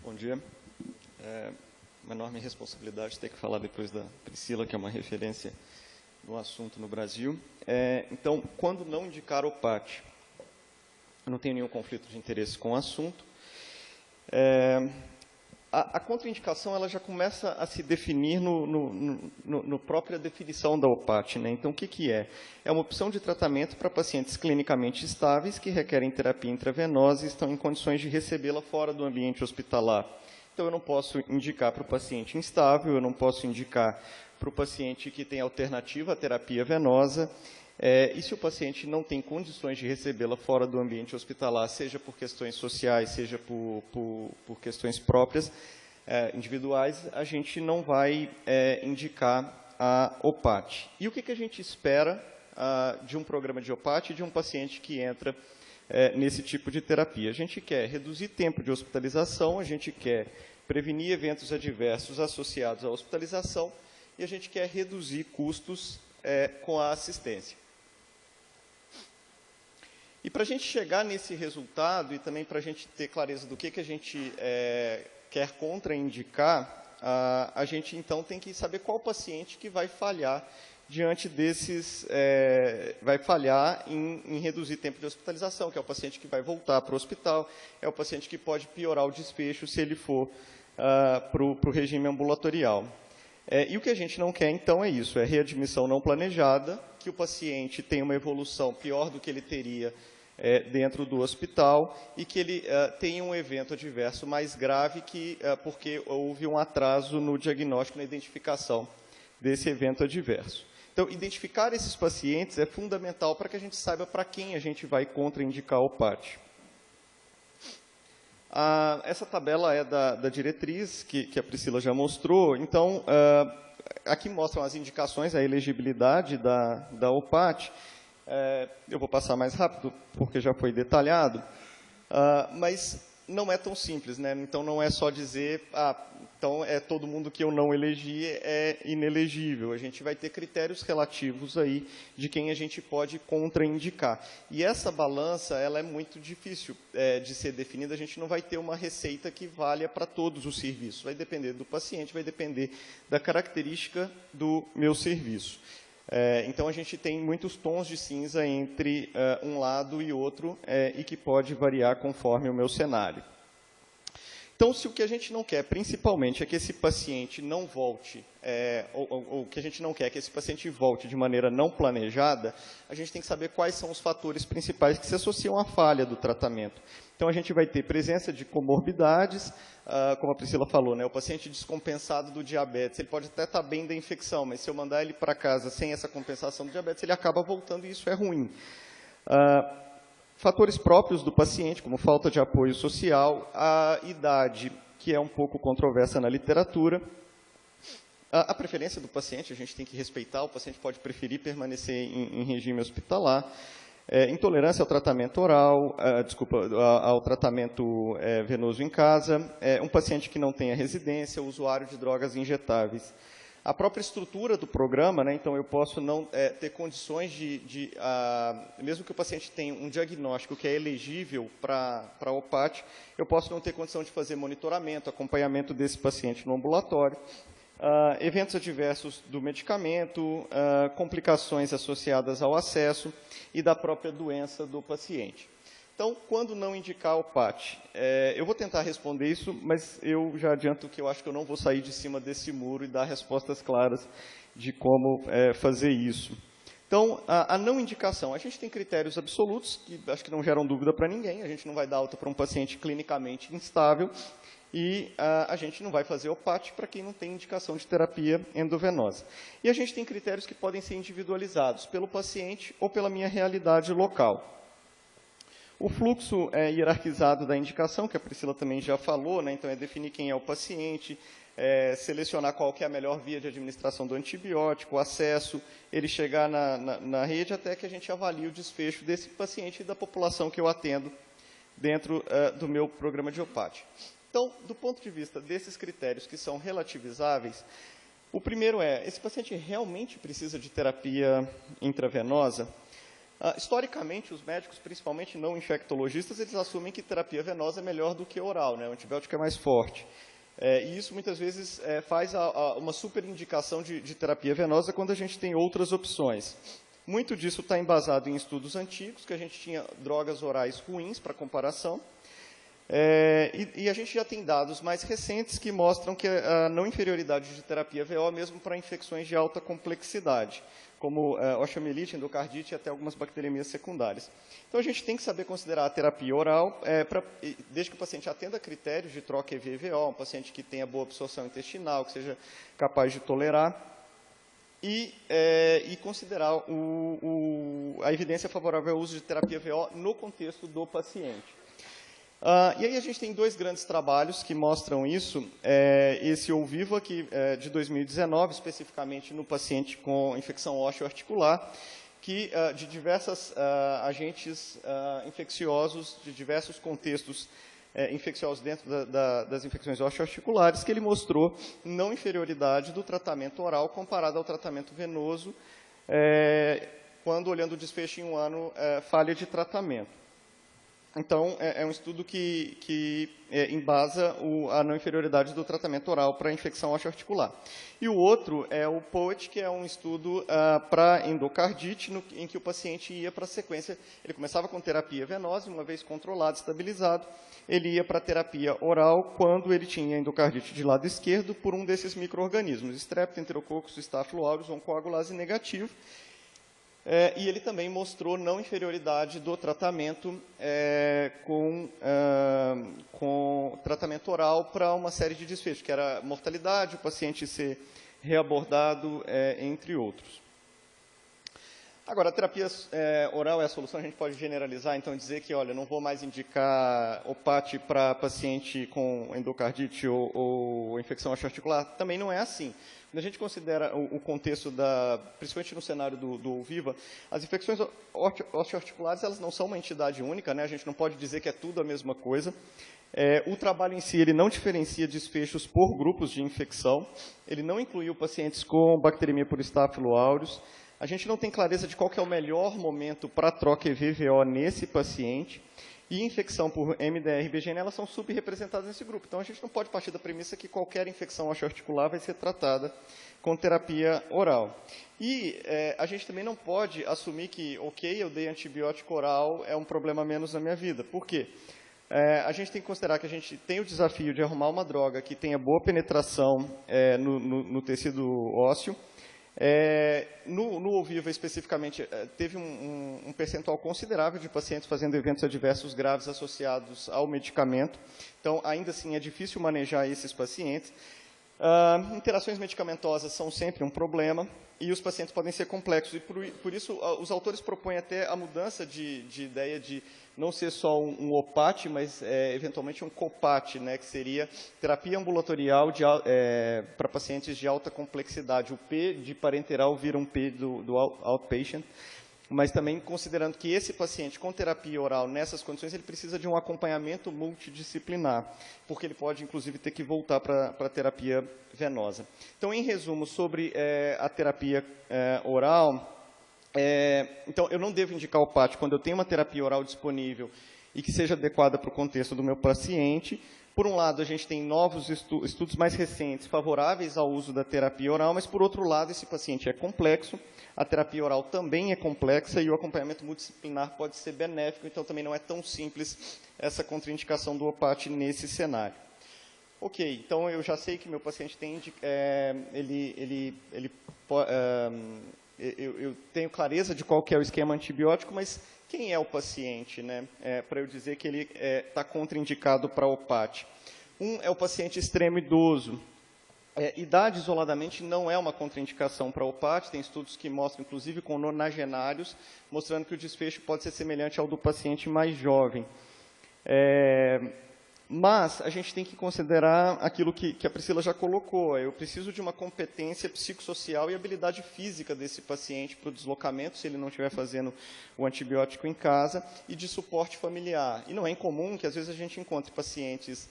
Bom dia. É uma enorme responsabilidade ter que falar depois da Priscila, que é uma referência no assunto no Brasil. Então, quando não indicar o PAT, eu não tenho nenhum conflito de interesse com o assunto. A contraindicação ela já começa a se definir no própria definição da OPAT, né? Então, o que é? É uma opção de tratamento para pacientes clinicamente estáveis que requerem terapia intravenosa e estão em condições de recebê-la fora do ambiente hospitalar. Então, eu não posso indicar para o paciente instável, eu não posso indicar para o paciente que tem alternativa à terapia venosa, e se o paciente não tem condições de recebê-la fora do ambiente hospitalar, seja por questões sociais, seja por questões próprias, individuais, a gente não vai indicar a OPAT. E o que a gente espera de um programa de OPAT e de um paciente que entra nesse tipo de terapia? A gente quer reduzir tempo de hospitalização, a gente quer prevenir eventos adversos associados à hospitalização e a gente quer reduzir custos com a assistência. E para a gente chegar nesse resultado e também para a gente ter clareza do que a gente quer contraindicar, a gente então tem que saber qual paciente que vai falhar diante desses, vai falhar em reduzir tempo de hospitalização, que é o paciente que vai voltar para o hospital, é o paciente que pode piorar o desfecho se ele for para o regime ambulatorial. E o que a gente não quer, então, é isso, é readmissão não planejada, que o paciente tenha uma evolução pior do que ele teria dentro do hospital e que ele tenha um evento adverso mais grave porque houve um atraso no diagnóstico, na identificação desse evento adverso. Então, identificar esses pacientes é fundamental para que a gente saiba para quem a gente vai contraindicar o PAT. Essa tabela é da diretriz, que a Priscila já mostrou. Então, aqui mostram as indicações, a elegibilidade da OPAT. Eu vou passar mais rápido, porque já foi detalhado, mas não é tão simples, né? Então, não é só dizer, então todo mundo que eu não elegi é inelegível. A gente vai ter critérios relativos aí de quem a gente pode contraindicar. E essa balança, ela é muito difícil de ser definida. A gente não vai ter uma receita que valha para todos os serviços. Vai depender do paciente, vai depender da característica do meu serviço. Então, a gente tem muitos tons de cinza entre um lado e outro e que pode variar conforme o meu cenário. Então, se o que a gente não quer, principalmente, é que esse paciente não volte, ou que a gente não quer que esse paciente volte de maneira não planejada, a gente tem que saber quais são os fatores principais que se associam à falha do tratamento. Então, a gente vai ter presença de comorbidades, como a Priscila falou, né, o paciente descompensado do diabetes, ele pode até estar bem da infecção, mas se eu mandar ele para casa sem essa compensação do diabetes, ele acaba voltando e isso é ruim. Fatores próprios do paciente, como falta de apoio social, a idade, que é um pouco controversa na literatura, a preferência do paciente, a gente tem que respeitar, o paciente pode preferir permanecer em regime hospitalar, intolerância ao tratamento oral, ao tratamento venoso em casa, um paciente que não tenha residência, usuário de drogas injetáveis. A própria estrutura do programa, né, então eu posso não ter condições mesmo que o paciente tenha um diagnóstico que é elegível para a OPAT, eu posso não ter condição de fazer monitoramento, acompanhamento desse paciente no ambulatório, eventos adversos do medicamento, complicações associadas ao acesso e da própria doença do paciente. Então, quando não indicar o PAT? Eu vou tentar responder isso, mas eu já adianto que eu acho que eu não vou sair de cima desse muro e dar respostas claras de como fazer isso. Então, a não indicação. A gente tem critérios absolutos, que acho que não geram dúvida para ninguém. A gente não vai dar alta para um paciente clinicamente instável e a gente não vai fazer o PAT para quem não tem indicação de terapia endovenosa. E a gente tem critérios que podem ser individualizados pelo paciente ou pela minha realidade local. O fluxo hierarquizado da indicação, que a Priscila também já falou, né? Então, é definir quem é o paciente, selecionar qual que é a melhor via de administração do antibiótico, o acesso, ele chegar na rede até que a gente avalie o desfecho desse paciente e da população que eu atendo dentro do meu programa de OPAT. Então, do ponto de vista desses critérios que são relativizáveis, o primeiro esse paciente realmente precisa de terapia intravenosa? Historicamente, os médicos, principalmente não infectologistas, eles assumem que terapia venosa é melhor do que oral, né? O antibiótico é mais forte. E isso, muitas vezes, faz uma superindicação de terapia venosa quando a gente tem outras opções. Muito disso está embasado em estudos antigos, que a gente tinha drogas orais ruins para comparação, e a gente já tem dados mais recentes que mostram que a não inferioridade de terapia VO, mesmo para infecções de alta complexidade, como osteomielite, endocardite e até algumas bacteremias secundárias. Então, a gente tem que saber considerar a terapia oral, desde que o paciente atenda critérios de troca EV-VO, um paciente que tenha boa absorção intestinal, que seja capaz de tolerar, e considerar a evidência favorável ao uso de terapia VO no contexto do paciente. E aí a gente tem dois grandes trabalhos que mostram isso. Esse OVIVA, de 2019, especificamente no paciente com infecção ósseo-articular, que de diversos agentes infecciosos, de diversos contextos infecciosos dentro das infecções ósseo-articulares, que ele mostrou não inferioridade do tratamento oral comparado ao tratamento venoso, quando, olhando o desfecho em um ano, falha de tratamento. Então, é um estudo que embasa a não inferioridade do tratamento oral para a infecção ósseo-articular. E o outro é o POET, que é um estudo para endocardite, em que o paciente ia para a sequência, ele começava com terapia venosa, uma vez controlado, estabilizado, ele ia para a terapia oral quando ele tinha endocardite de lado esquerdo por um desses micro-organismos, Streptococcus, Enterococcus, Staphylo aureus, um coagulase negativo. E ele também mostrou não inferioridade do tratamento com tratamento oral para uma série de desfechos, que era mortalidade, o paciente ser reabordado, entre outros. Agora, a terapia oral é a solução, a gente pode generalizar, então, dizer que, olha, não vou mais indicar OPAT para paciente com endocardite ou infecção ósseo-articular, também não é assim. Quando a gente considera o contexto, principalmente no cenário do OVIVA, as infecções ósseo-articulares, elas não são uma entidade única, né? A gente não pode dizer que é tudo a mesma coisa. O trabalho em si, ele não diferencia desfechos por grupos de infecção, ele não incluiu pacientes com bacteremia por Staphylo aureus. A gente não tem clareza de qual que é o melhor momento para a troca EV-VO nesse paciente. E infecção por MDR e BGN, elas são subrepresentadas nesse grupo. Então, a gente não pode partir da premissa que qualquer infecção ósseo-articular vai ser tratada com terapia oral. E a gente também não pode assumir que, ok, eu dei antibiótico oral, é um problema menos na minha vida. Por quê? A gente tem que considerar que a gente tem o desafio de arrumar uma droga que tenha boa penetração no tecido ósseo. No OVIVA, especificamente, teve um percentual considerável de pacientes fazendo eventos adversos graves associados ao medicamento. Então, ainda assim, é difícil manejar esses pacientes. Interações medicamentosas são sempre um problema e os pacientes podem ser complexos. E, por isso, os autores propõem até a mudança de ideia de não ser só um OPAT, mas, eventualmente, um COPAT, né, que seria terapia ambulatorial para pacientes de alta complexidade. O P de parenteral vira um P do outpatient, mas também considerando que esse paciente com terapia oral nessas condições, ele precisa de um acompanhamento multidisciplinar, porque ele pode, inclusive, ter que voltar para a terapia venosa. Então, em resumo, sobre a terapia oral, então, eu não devo indicar o PAT quando eu tenho uma terapia oral disponível e que seja adequada para o contexto do meu paciente. Por um lado, a gente tem novos estudos mais recentes favoráveis ao uso da terapia oral, mas, por outro lado, esse paciente é complexo, a terapia oral também é complexa e o acompanhamento multidisciplinar pode ser benéfico, então também não é tão simples essa contraindicação do OPAT nesse cenário. Ok, então eu já sei que meu paciente tem, eu tenho clareza de qual que é o esquema antibiótico, mas quem é o paciente, né? Para eu dizer que ele está contraindicado para OPAT. É o paciente extremo idoso. Idade isoladamente não é uma contraindicação para OPAT, tem estudos que mostram, inclusive com nonagenários, mostrando que o desfecho pode ser semelhante ao do paciente mais jovem. Mas a gente tem que considerar aquilo que a Priscila já colocou. Eu preciso de uma competência psicossocial e habilidade física desse paciente para o deslocamento, se ele não estiver fazendo o antibiótico em casa, e de suporte familiar. E não é incomum que, às vezes, a gente encontre pacientes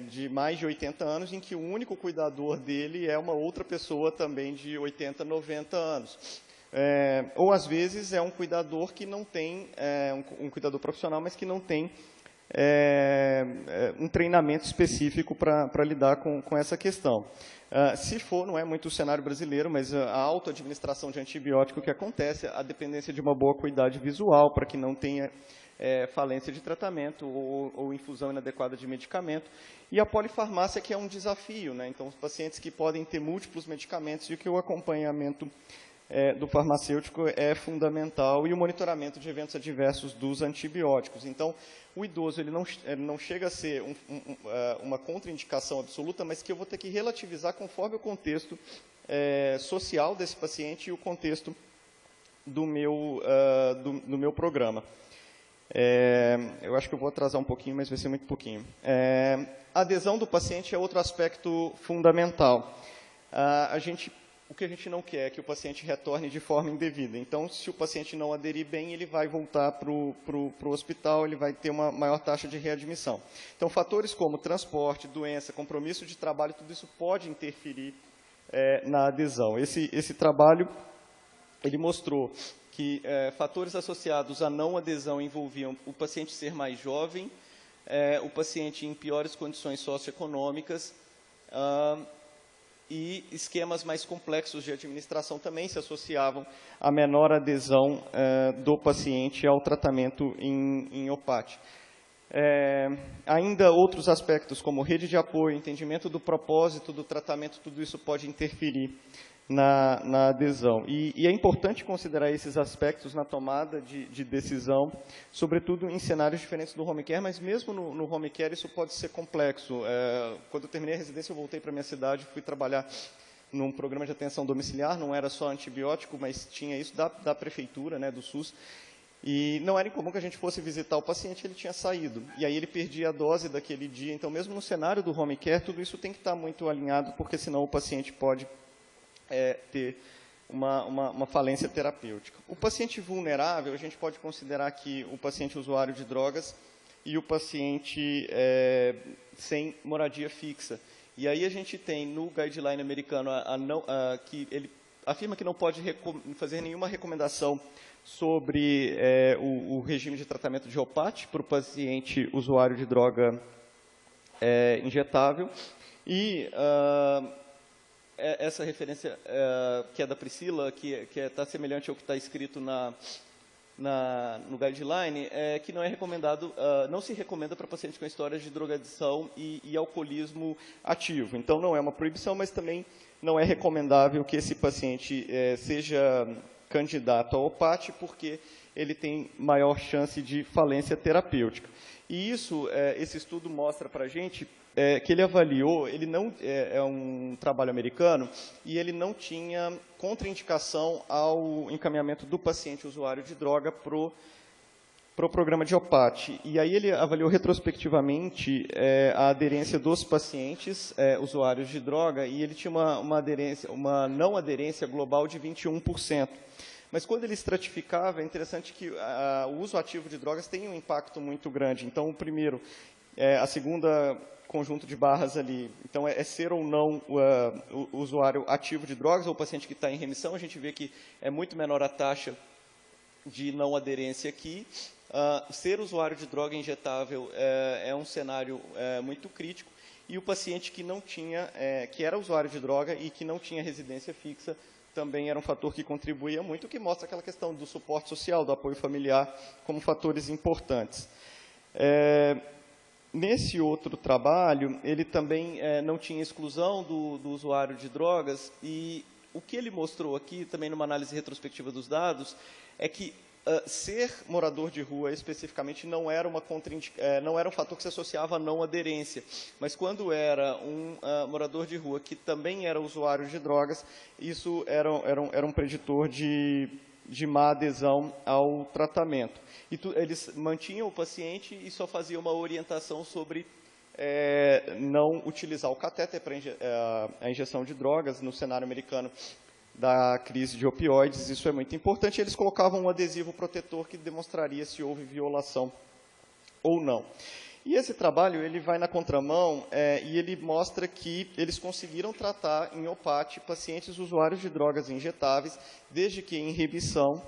de mais de 80 anos, em que o único cuidador dele é uma outra pessoa também de 80, 90 anos. ou, às vezes, é um cuidador que não tem, um cuidador profissional, mas que não tem um treinamento específico para lidar com essa questão. Se for, não é muito o cenário brasileiro, mas a autoadministração de antibiótico que acontece, a dependência de uma boa acuidade visual, para que não tenha falência de tratamento ou infusão inadequada de medicamento, e a polifarmácia, que é um desafio, né? Então, os pacientes que podem ter múltiplos medicamentos e que o acompanhamento do farmacêutico é fundamental, e o monitoramento de eventos adversos dos antibióticos. Então, o idoso ele não chega a ser uma contraindicação absoluta, mas que eu vou ter que relativizar conforme o contexto social desse paciente e o contexto do meu programa. Eu acho que eu vou atrasar um pouquinho, mas vai ser muito pouquinho. A adesão do paciente é outro aspecto fundamental. O que a gente não quer é que o paciente retorne de forma indevida. Então, se o paciente não aderir bem, ele vai voltar para o hospital, ele vai ter uma maior taxa de readmissão. Então, fatores como transporte, doença, compromisso de trabalho, tudo isso pode interferir na adesão. Esse trabalho, ele mostrou que fatores associados à não adesão envolviam o paciente ser mais jovem, o paciente em piores condições socioeconômicas, e esquemas mais complexos de administração também se associavam à menor adesão do paciente ao tratamento em OPAT. Ainda outros aspectos, como rede de apoio, entendimento do propósito do tratamento, tudo isso pode interferir na adesão. E é importante considerar esses aspectos na tomada de decisão, sobretudo em cenários diferentes do home care, mas mesmo no home care isso pode ser complexo. Quando eu terminei a residência, eu voltei para a minha cidade, fui trabalhar num programa de atenção domiciliar, não era só antibiótico, mas tinha isso da prefeitura, né, do SUS, e não era incomum que a gente fosse visitar o paciente, ele tinha saído, e aí ele perdia a dose daquele dia. Então, mesmo no cenário do home care, tudo isso tem que estar muito alinhado, porque senão o paciente pode ter uma falência terapêutica. O paciente vulnerável, a gente pode considerar aqui o paciente usuário de drogas e o paciente sem moradia fixa. E aí a gente tem no guideline americano que ele afirma que não pode fazer nenhuma recomendação sobre o regime de tratamento de OPAT para o paciente usuário de droga injetável. E essa referência que é da Priscila, que está semelhante ao que está escrito no guideline, que não é recomendado, não se recomenda para pacientes com histórias de drogadição e alcoolismo ativo. Então, não é uma proibição, mas também não é recomendável que esse paciente seja candidato ao OPAT, porque ele tem maior chance de falência terapêutica. E isso, esse estudo mostra para a gente que ele avaliou, ele não é um trabalho americano, e ele não tinha contraindicação ao encaminhamento do paciente usuário de droga para o programa de OPAT. E aí ele avaliou retrospectivamente a aderência dos pacientes usuários de droga, e ele tinha uma não aderência global de 21%. Mas quando ele estratificava, é interessante que o uso ativo de drogas tem um impacto muito grande. Então, o primeiro, a segunda conjunto de barras ali, então é ser ou não o usuário ativo de drogas ou o paciente que está em remissão. A gente vê que é muito menor a taxa de não aderência aqui. Ser usuário de droga injetável é um cenário muito crítico, e o paciente que não tinha, que era usuário de droga e que não tinha residência fixa, também era um fator que contribuía muito, que mostra aquela questão do suporte social, do apoio familiar, como fatores importantes. Nesse outro trabalho, ele também não tinha exclusão do usuário de drogas, e o que ele mostrou aqui, também numa análise retrospectiva dos dados, é que ser morador de rua, especificamente, não era um fator que se associava à não aderência, mas quando era um morador de rua que também era usuário de drogas, isso era um preditor de má adesão ao tratamento. E eles mantinham o paciente e só faziam uma orientação sobre não utilizar o catéter para a injeção de drogas no cenário americano da crise de opioides. Isso é muito importante. Eles colocavam um adesivo protetor que demonstraria se houve violação ou não. E esse trabalho ele vai na contramão e ele mostra que eles conseguiram tratar em OPAT pacientes usuários de drogas injetáveis, desde que em remissão,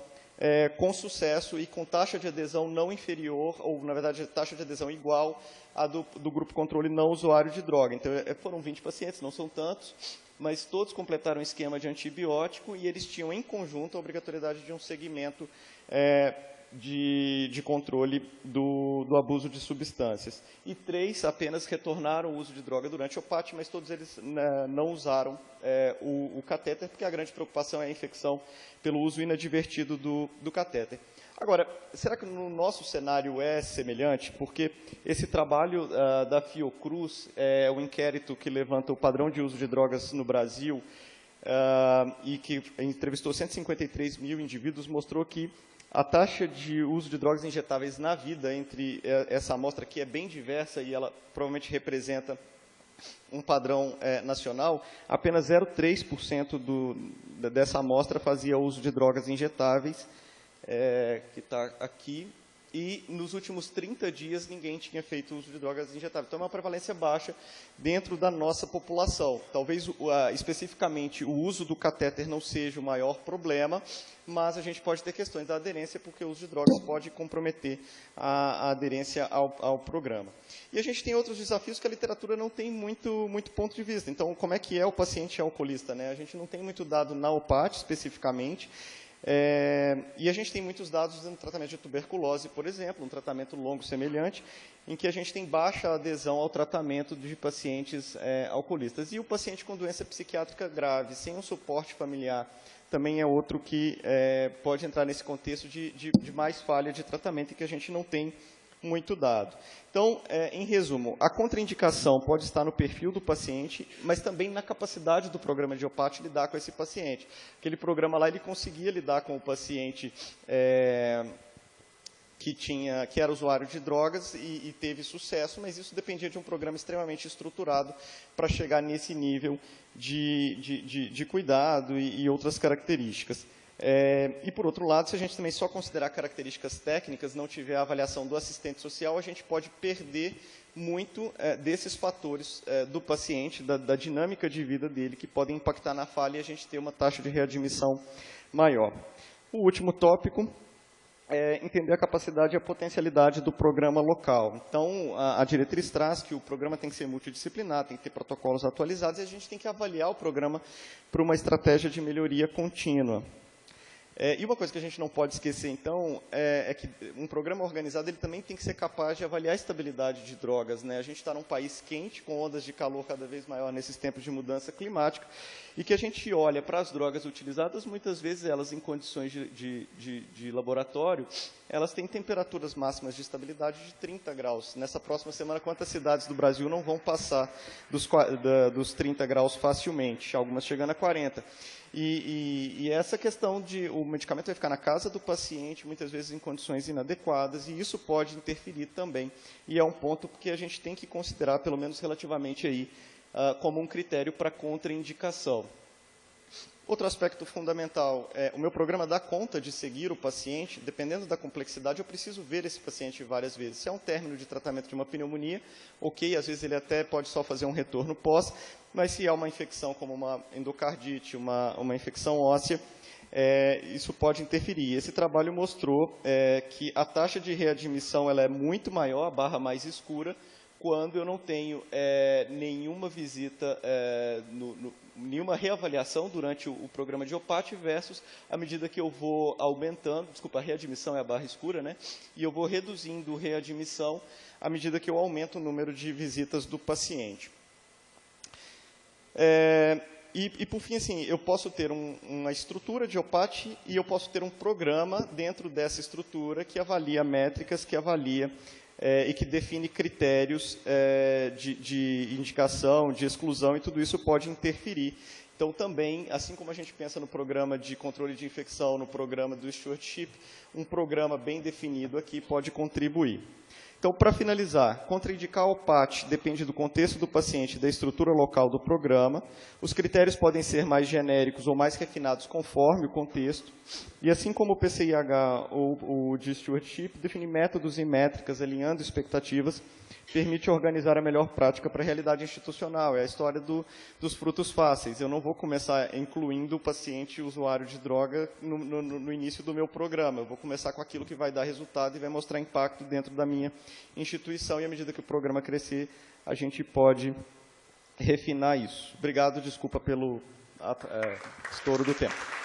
com sucesso e com taxa de adesão não inferior, ou, na verdade, taxa de adesão igual à do grupo controle não usuário de droga. Então, foram 20 pacientes, não são tantos, mas todos completaram o esquema de antibiótico e eles tinham, em conjunto, a obrigatoriedade de um segmento de controle do abuso de substâncias. E 3 apenas retornaram o uso de droga durante o OPAT, mas todos eles não usaram o catéter, porque a grande preocupação é a infecção pelo uso inadvertido do catéter. Agora, será que no nosso cenário é semelhante? Porque esse trabalho da Fiocruz, o inquérito que levanta o padrão de uso de drogas no Brasil, e que entrevistou 153 mil indivíduos, mostrou que a taxa de uso de drogas injetáveis na vida entre essa amostra, que é bem diversa e ela provavelmente representa um padrão nacional, apenas 0,3% dessa amostra fazia uso de drogas injetáveis, que está aqui, e nos últimos 30 dias ninguém tinha feito uso de drogas injetáveis. Então, é uma prevalência baixa dentro da nossa população. Talvez, especificamente, o uso do catéter não seja o maior problema, mas a gente pode ter questões da aderência, porque o uso de drogas pode comprometer a aderência ao programa. E a gente tem outros desafios que a literatura não tem muito ponto de vista. Então, como é que é o paciente alcoolista, né? A gente não tem muito dado na OPAT, especificamente, e a gente tem muitos dados no tratamento de tuberculose, por exemplo, um tratamento longo semelhante, em que a gente tem baixa adesão ao tratamento de pacientes alcoolistas. E o paciente com doença psiquiátrica grave, sem um suporte familiar, também é outro que pode entrar nesse contexto de mais falha de tratamento e que a gente não tem muito dado. Então, em resumo, a contraindicação pode estar no perfil do paciente, mas também na capacidade do programa de OPAT lidar com esse paciente. Aquele programa lá, ele conseguia lidar com o paciente que era usuário de drogas e teve sucesso, mas isso dependia de um programa extremamente estruturado para chegar nesse nível de cuidado e outras características. E, por outro lado, se a gente também só considerar características técnicas, não tiver a avaliação do assistente social, a gente pode perder muito desses fatores do paciente, da dinâmica de vida dele, que podem impactar na falha e a gente ter uma taxa de readmissão maior. O último tópico é entender a capacidade e a potencialidade do programa local. Então, a diretriz traz que o programa tem que ser multidisciplinar, tem que ter protocolos atualizados e a gente tem que avaliar o programa para uma estratégia de melhoria contínua. E uma coisa que a gente não pode esquecer, então, é que um programa organizado ele também tem que ser capaz de avaliar a estabilidade de drogas, né? A gente está num país quente, com ondas de calor cada vez maior nesses tempos de mudança climática, e que a gente olha para as drogas utilizadas, muitas vezes elas, em condições de laboratório, elas têm temperaturas máximas de estabilidade de 30 graus. Nessa próxima semana, quantas cidades do Brasil não vão passar dos 30 graus facilmente? Algumas chegando a 40. E essa questão de o medicamento vai ficar na casa do paciente, muitas vezes em condições inadequadas, e isso pode interferir também. E é um ponto que a gente tem que considerar, pelo menos relativamente aí, como um critério para contraindicação. Outro aspecto fundamental é o meu programa dá conta de seguir o paciente, dependendo da complexidade, eu preciso ver esse paciente várias vezes. Se é um término de tratamento de uma pneumonia, ok, às vezes ele até pode só fazer um retorno pós, mas se é uma infecção como uma endocardite, uma infecção óssea, isso pode interferir. Esse trabalho mostrou que a taxa de readmissão ela é muito maior, a barra mais escura, quando eu não tenho nenhuma visita, nenhuma reavaliação durante o programa de OPAT versus à medida que eu vou aumentando, desculpa, a readmissão é a barra escura, né? E eu vou reduzindo readmissão à medida que eu aumento o número de visitas do paciente. E, por fim, assim, eu posso ter uma estrutura de OPAT e eu posso ter um programa dentro dessa estrutura que avalia métricas, que avalia e que define critérios de indicação, de exclusão, e tudo isso pode interferir. Então, também, assim como a gente pensa no programa de controle de infecção, no programa do stewardship, um programa bem definido aqui pode contribuir. Então, Então, para finalizar, contraindicar o PAT depende do contexto do paciente e da estrutura local do programa. Os critérios podem ser mais genéricos ou mais refinados conforme o contexto. E assim como o PCIH ou o de stewardship, definir métodos e métricas alinhando expectativas permite organizar a melhor prática para a realidade institucional. É a história dos frutos fáceis. Eu não vou começar incluindo o paciente usuário de droga no início do meu programa. Eu vou começar com aquilo que vai dar resultado e vai mostrar impacto dentro da minha instituição. E à medida que o programa crescer, a gente pode refinar isso. Obrigado, desculpa pelo estouro do tempo.